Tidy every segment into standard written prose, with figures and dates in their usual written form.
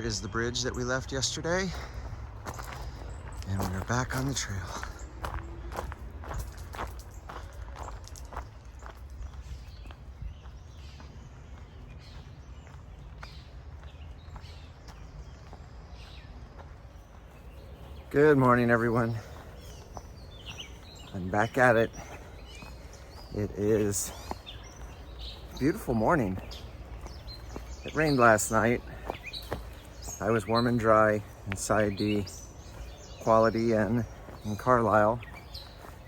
is the bridge that we left yesterday, and we are back on the trail. Good morning, everyone. I'm back at it. It is a beautiful morning. It rained last night. I was warm and dry inside the Quality Inn in Carlisle.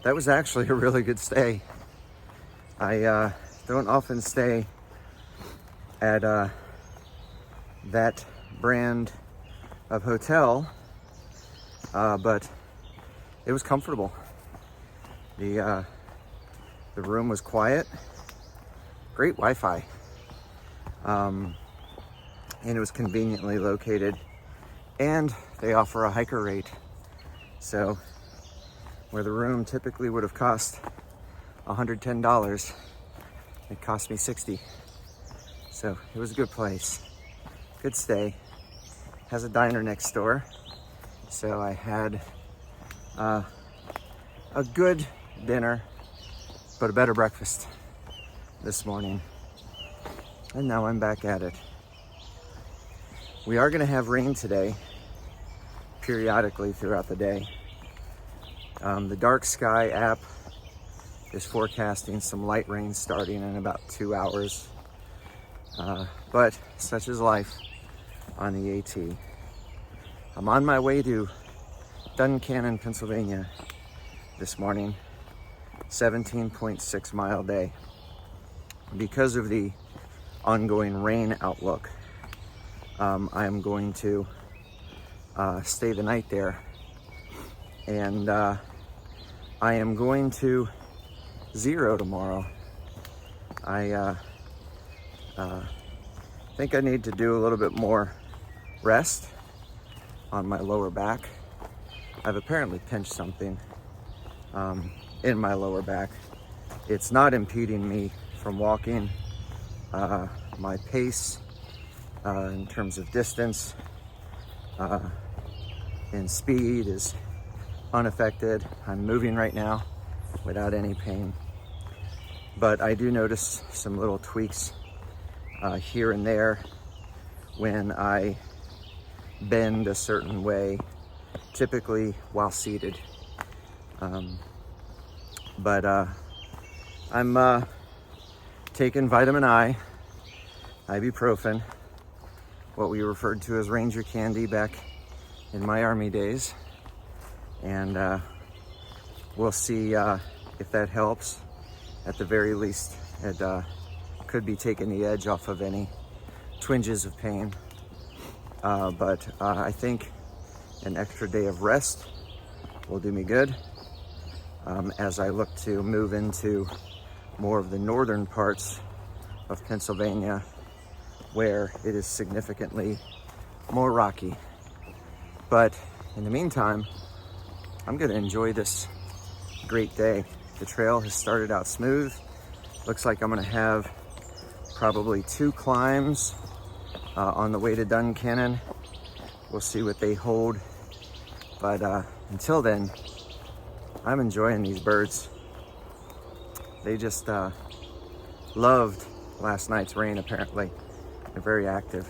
That was actually a really good stay. I don't often stay at that brand of hotel, but it was comfortable. The room was quiet, great Wi-Fi, and it was conveniently located, and they offer a hiker rate. So where the room typically would have cost $110, it cost me $60. So it was a good place, good stay. Has a diner next door, so I had a good dinner, but a better breakfast this morning. And now I'm back at it. We are going to have rain today, periodically throughout the day. The Dark Sky app is forecasting some light rain starting in about 2 hours. But such is life on the AT. I'm on my way to Duncannon, Pennsylvania this morning, 17.6 mile day. Because of the ongoing rain outlook, I am going to stay the night there, and I am going to zero tomorrow. I think I need to do a little bit more rest on my lower back. I've apparently pinched something in my lower back. It's not impeding me from walking. My pace in terms of distance and speed is unaffected. I'm moving right now without any pain. But I do notice some little tweaks here and there when I bend a certain way, typically while seated. But I'm taking vitamin I, ibuprofen, what we referred to as Ranger candy back in my Army days. And we'll see if that helps. At the very least, it could be taking the edge off of any twinges of pain. But I think an extra day of rest will do me good as I look to move into more of the northern parts of Pennsylvania, where it is significantly more rocky. But in the meantime, I'm going to enjoy this great day. The trail has started out smooth. Looks like I'm going to have probably 2 climbs on the way to Duncannon. We'll see what they hold. But until then, I'm enjoying these birds. They just loved last night's rain, apparently. They're very active.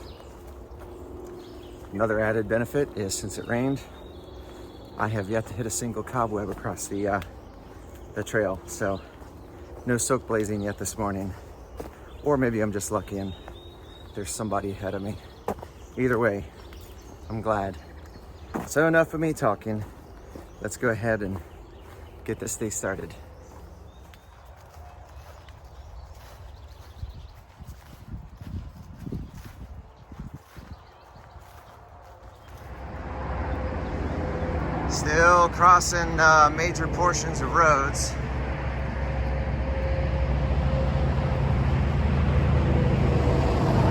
Another added benefit is, since it rained, I have yet to hit a single cobweb across the trail. So no soak blazing yet this morning. Or maybe I'm just lucky and there's somebody ahead of me. Either way, I'm glad. So enough of me talking. Let's go ahead and get this day started. Still crossing major portions of roads.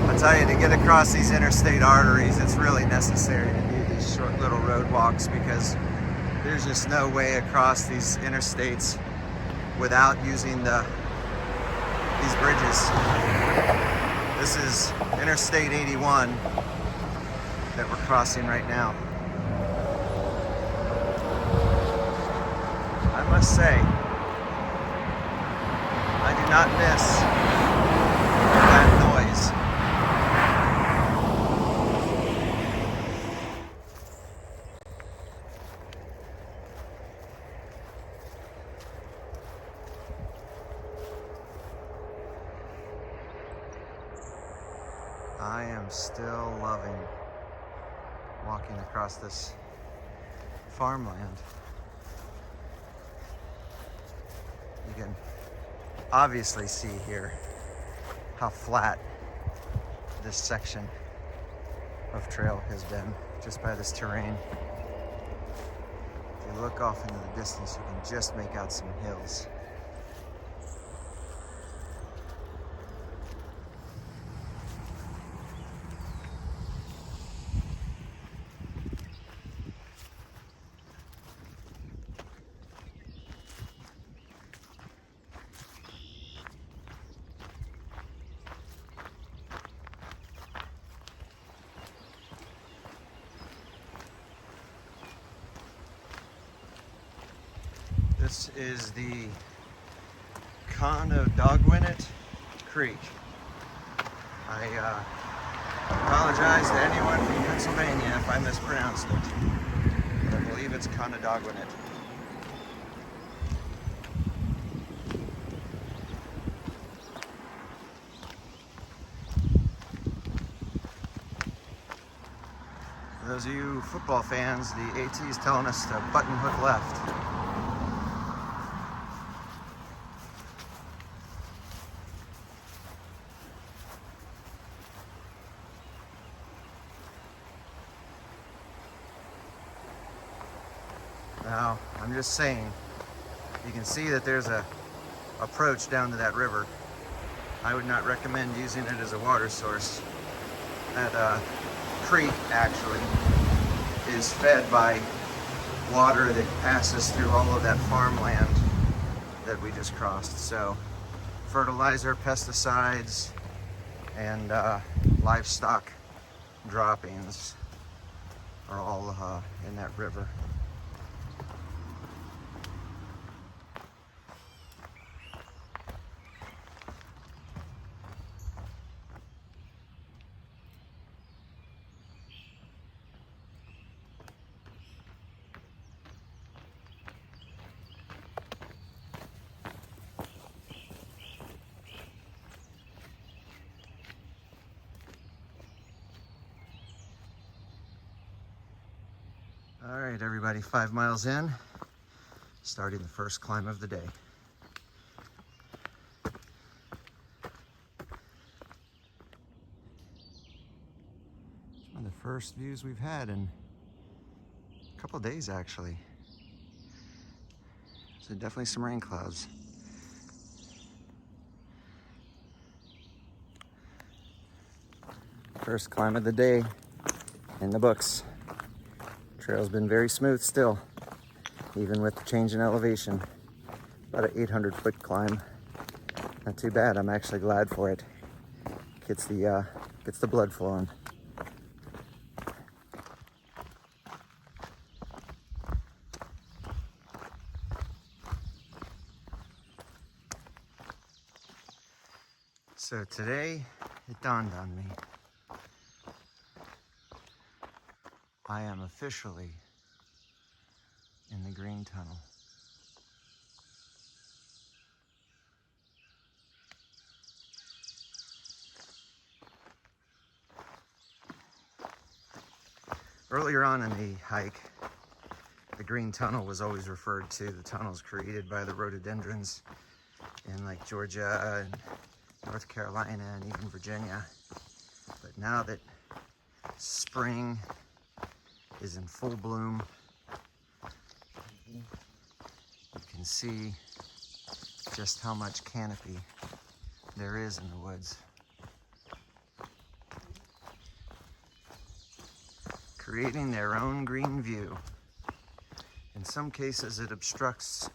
I'll tell you, to get across these interstate arteries, it's really necessary to do these short little road walks, because there's just no way across these interstates without using these bridges. This is Interstate 81, that we're crossing right now. I must say, I do not miss that noise. I am still loving walking across this farmland. You can obviously see here how flat this section of trail has been just by this terrain. If you look off into the distance, you can just make out some hills. This is the Conodogwinet Creek. I apologize to anyone from Pennsylvania if I mispronounced it, but I believe it's Conodogwinet. For those of you football fans, the AT is telling us to button hook left. Now, I'm just saying, you can see that there's a approach down to that river. I would not recommend using it as a water source. That creek actually is fed by water that passes through all of that farmland that we just crossed. So fertilizer, pesticides, and livestock droppings are all in that river. All right, everybody, 5 miles in, starting the first climb of the day. It's one of the first views we've had in a couple of days, actually. So definitely some rain clouds. First climb of the day in the books. Trail's been very smooth still, even with the change in elevation. About an 800-foot climb. Not too bad. I'm actually glad for it. Gets the blood flowing. So today, it dawned on me. I am officially in the green tunnel. Earlier on in the hike, the green tunnel was always referred to, the tunnels created by the rhododendrons in like Georgia and North Carolina and even Virginia. But now that spring is in full bloom, you can see just how much canopy there is in the woods. Creating their own green view. In some cases, it obstructs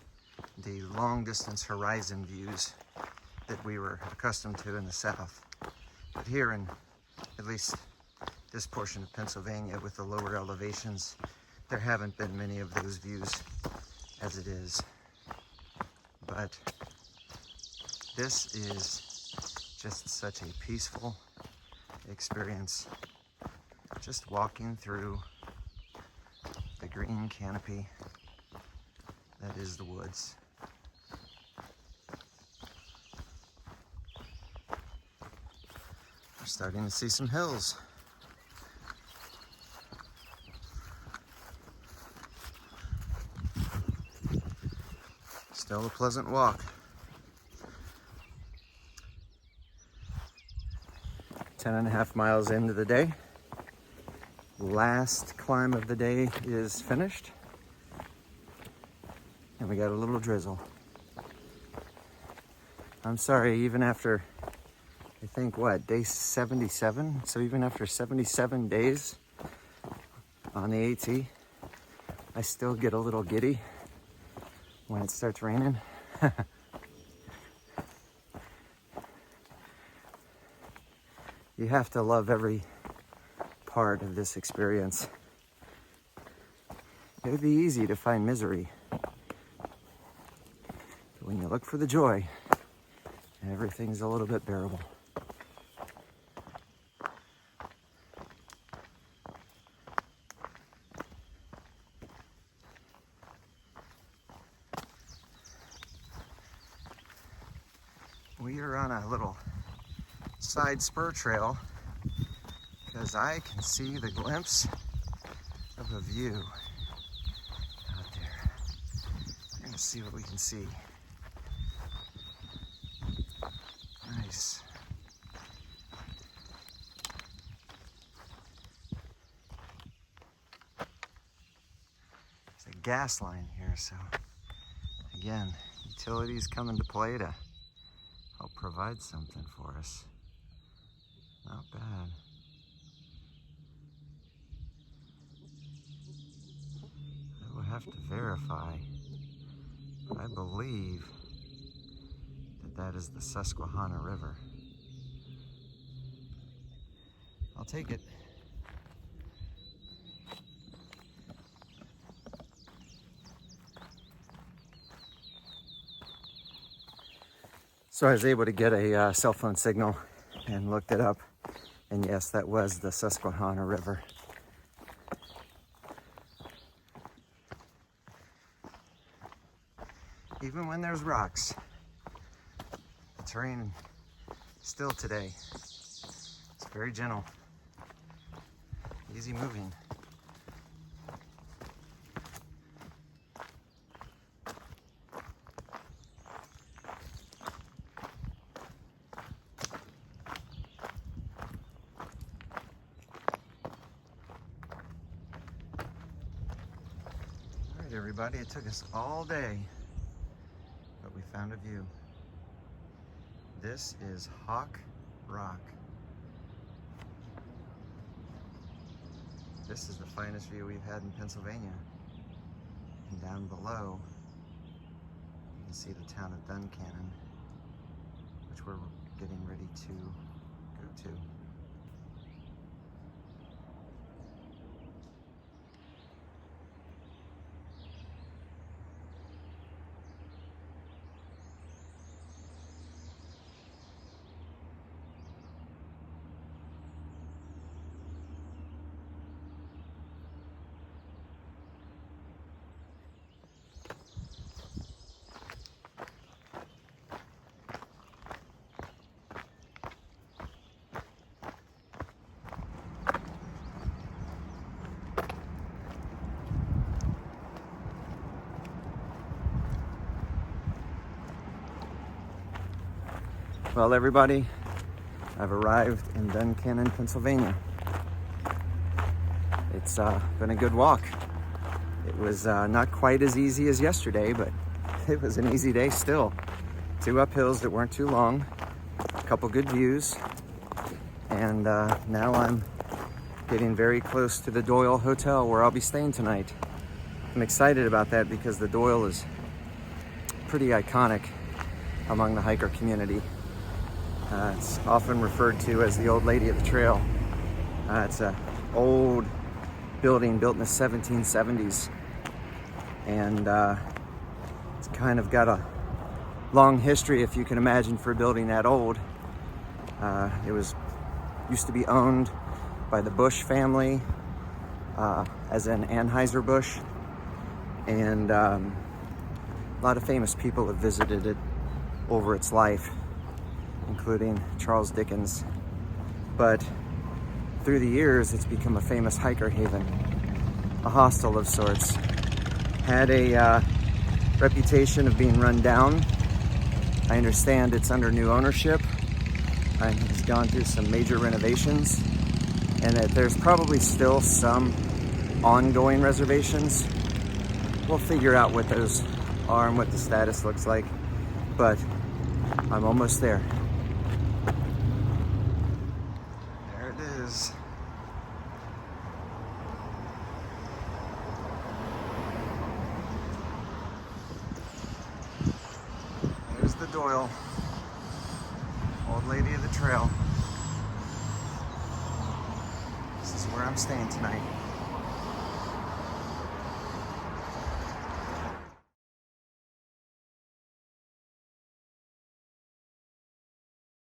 the long distance horizon views that we were accustomed to in the south. But here in at least this portion of Pennsylvania with the lower elevations, there haven't been many of those views as it is. But this is just such a peaceful experience. Just walking through the green canopy that is the woods. We're starting to see some hills. Still a pleasant walk. 10.5 miles into the day. Last climb of the day is finished. And we got a little drizzle. I'm sorry, even after, I think what, day 77? So even after 77 days on the AT, I still get a little giddy when it starts raining. You have to love every part of this experience. It would be easy to find misery. But when you look for the joy, everything's a little bit bearable. We are on a little side spur trail because I can see the glimpse of a view out there. We're gonna see what we can see. Nice. There's a gas line here, so again, utilities come into play to help provide something for us. Not bad. I will have to verify, but I believe that that is the Susquehanna River. I'll take it. So I was able to get a cell phone signal and looked it up. And yes, that was the Susquehanna River. Even when there's rocks, the terrain still today, it's very gentle, easy moving. Everybody, it took us all day, but we found a view. This is Hawk Rock. This is the finest view we've had in Pennsylvania. And down below, you can see the town of Duncannon, which we're getting ready to go to. Well, everybody, I've arrived in Duncannon, Pennsylvania. It's been a good walk. It was not quite as easy as yesterday, but it was an easy day still. 2 uphills that weren't too long, a couple good views, and now I'm getting very close to the Doyle Hotel where I'll be staying tonight. I'm excited about that because the Doyle is pretty iconic among the hiker community. It's often referred to as the old lady of the trail. It's an old building built in the 1770s, and it's kind of got a long history, if you can imagine, for a building that old. It used to be owned by the Bush family, as in Anheuser-Busch, and a lot of famous people have visited it over its life, including Charles Dickens. But through the years, it's become a famous hiker haven, a hostel of sorts. Had a reputation of being run down. I understand it's under new ownership. It's gone through some major renovations, and that there's probably still some ongoing reservations. We'll figure out what those are and what the status looks like, but I'm almost there. There it is. There's the Doyle, old lady of the trail. This is where I'm staying tonight.